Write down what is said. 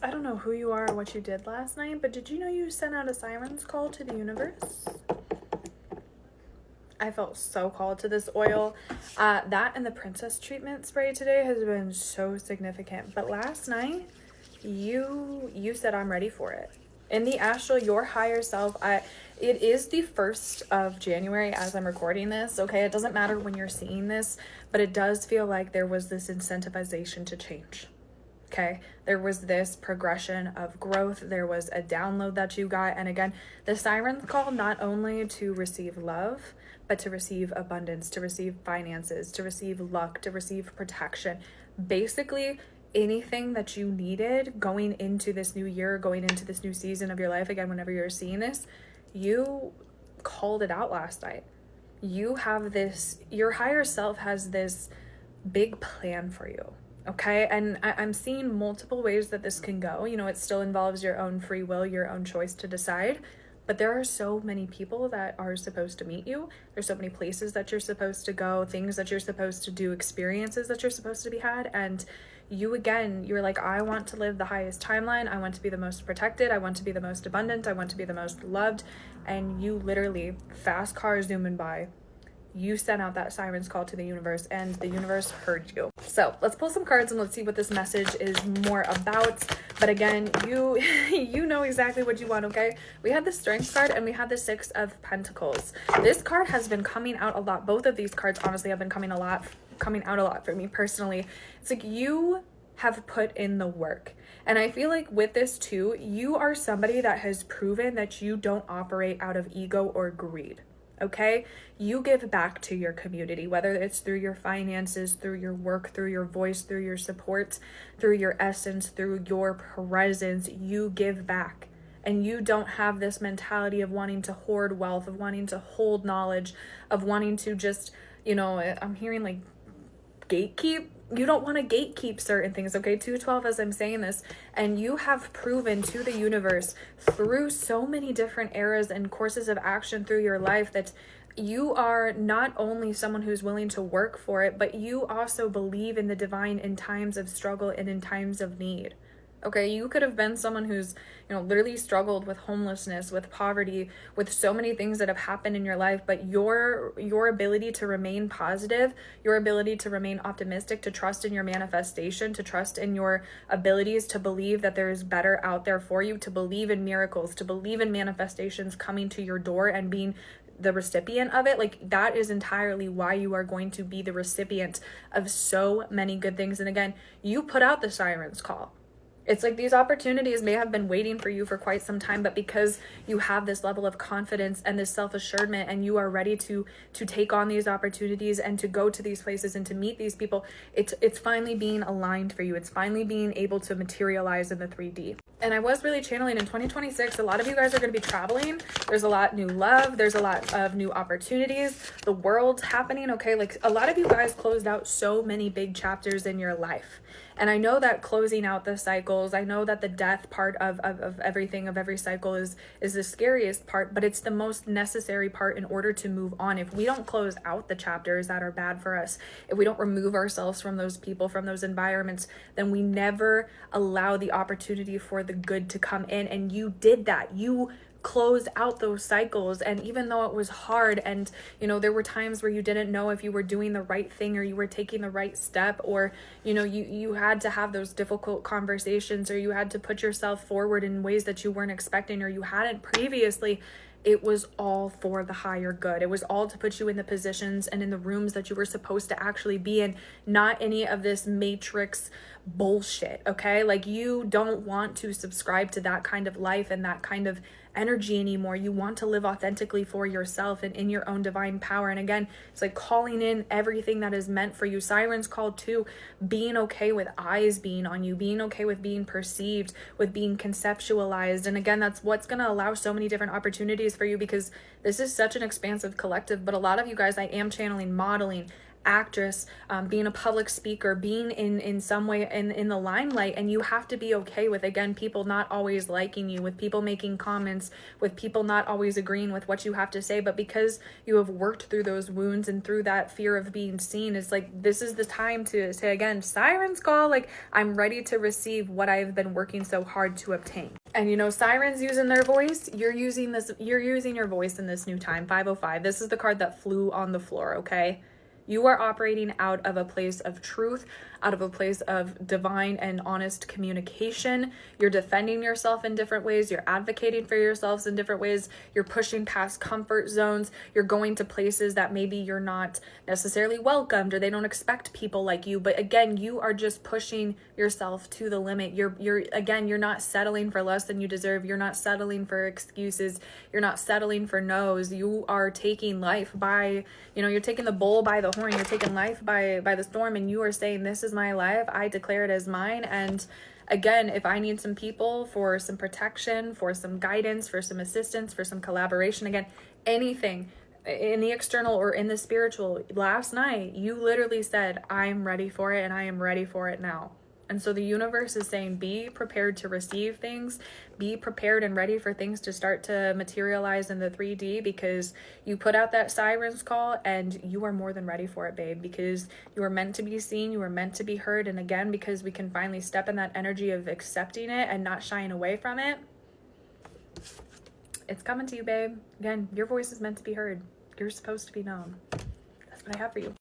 I don't know who you are or what you did last night, but did you know you sent out a sirens call to the universe? I felt so called to this oil. That and the princess treatment spray today has been so significant. But last night, you said I'm ready for it. In the astral, your higher self, it is the 1st of January as I'm recording this, okay? It doesn't matter when you're seeing this, but it does feel like there was this incentivization to change. Okay, there was this progression of growth. There was a download that you got. And again, the sirens call not only to receive love, but to receive abundance, to receive finances, to receive luck, to receive protection. Basically, anything that you needed going into this new year, going into this new season of your life. Again, whenever you're seeing this, you called it out last night. You have this, your higher self has this big plan for you. Okay, and I'm seeing multiple ways that this can go. You know, it still involves your own free will, your own choice to decide. But there are so many people that are supposed to meet you. There's so many places that you're supposed to go, things that you're supposed to do, experiences that you're supposed to be had. And you, again, you're like, I want to live the highest timeline. I want to be the most protected. I want to be the most abundant. I want to be the most loved. And you literally, fast car zooming by, you sent out that sirens call to the universe and the universe heard you. So let's pull some cards and let's see what this message is more about. But again, you know exactly what you want, okay? We had the Strength card and we had the 6 of Pentacles. This card has been coming out a lot. Both of these cards honestly have been coming out a lot for me personally. It's like you have put in the work. And I feel like with this too, you are somebody that has proven that you don't operate out of ego or greed. Okay, you give back to your community, whether it's through your finances, through your work, through your voice, through your support, through your essence, through your presence. You give back, and you don't have this mentality of wanting to hoard wealth, of wanting to hold knowledge, of wanting to just, you know, I'm hearing like gatekeep. You don't want to gatekeep certain things, okay? 212 as I'm saying this, and you have proven to the universe through so many different eras and courses of action through your life that you are not only someone who's willing to work for it, but you also believe in the divine in times of struggle and in times of need. Okay, you could have been someone who's, you know, literally struggled with homelessness, with poverty, with so many things that have happened in your life, but your ability to remain positive, your ability to remain optimistic, to trust in your manifestation, to trust in your abilities, to believe that there is better out there for you, to believe in miracles, to believe in manifestations coming to your door and being the recipient of it, like that is entirely why you are going to be the recipient of so many good things. And again, you put out the sirens call. It's like these opportunities may have been waiting for you for quite some time, but because you have this level of confidence and this self-assurement and you are ready to take on these opportunities and to go to these places and to meet these people, it's finally being aligned for you. It's finally being able to materialize in the 3D. And I was really channeling in 2026, a lot of you guys are going to be traveling. There's a lot new love. There's a lot of new opportunities. The world's happening, okay? Like a lot of you guys closed out so many big chapters in your life. And I know that closing out the cycles, I know that the death part of everything, of every cycle is the scariest part, but it's the most necessary part in order to move on. If we don't close out the chapters that are bad for us, if we don't remove ourselves from those people, from those environments, then we never allow the opportunity for the good to come in. And you did that. You closed out those cycles. And even though it was hard and, you know, there were times where you didn't know if you were doing the right thing or you were taking the right step, or, you know, you had to have those difficult conversations, or you had to put yourself forward in ways that you weren't expecting or you hadn't previously, it was all for the higher good. It was all to put you in the positions and in the rooms that you were supposed to actually be in, not any of this matrix bullshit, okay? Like you don't want to subscribe to that kind of life and that kind of energy anymore. You want to live authentically for yourself and in your own divine power. And again, it's like calling in everything that is meant for you. Sirens called to being okay with eyes being on you, being okay with being perceived, with being conceptualized. And again, that's what's going to allow so many different opportunities for you, because this is such an expansive collective. But a lot of you guys, I am channeling modeling, actress, being a public speaker, being in some way in the limelight, and you have to be okay with, again, people not always liking you, with people making comments, with people not always agreeing with what you have to say. But because you have worked through those wounds and through that fear of being seen, it's like, this is the time to say, again, sirens call, like, I'm ready to receive what I've been working so hard to obtain. And you know, sirens using their voice, you're using your voice in this new time. 505, this is the card that flew on the floor. Okay, you are operating out of a place of truth, out of a place of divine and honest communication. You're defending yourself in different ways. You're advocating for yourselves in different ways. You're pushing past comfort zones. You're going to places that maybe you're not necessarily welcomed, or they don't expect people like you. But again, you are just pushing yourself to the limit. You're not settling for less than you deserve. You're not settling for excuses. You're not settling for no's. You are taking life by, you're taking the bull by the horn. You're taking life by the storm, and you are saying, this is my life. I declare it as mine. And again, if I need some people for some protection, for some guidance, for some assistance, for some collaboration, again, anything in the external or in the spiritual, last night, you literally said, I'm ready for it, and I am ready for it now. And so the universe is saying, be prepared to receive things, be prepared and ready for things to start to materialize in the 3D, because you put out that sirens call and you are more than ready for it, babe, because you were meant to be seen, you were meant to be heard. And again, because we can finally step in that energy of accepting it and not shying away from it, it's coming to you, babe. Again, your voice is meant to be heard. You're supposed to be known. That's what I have for you.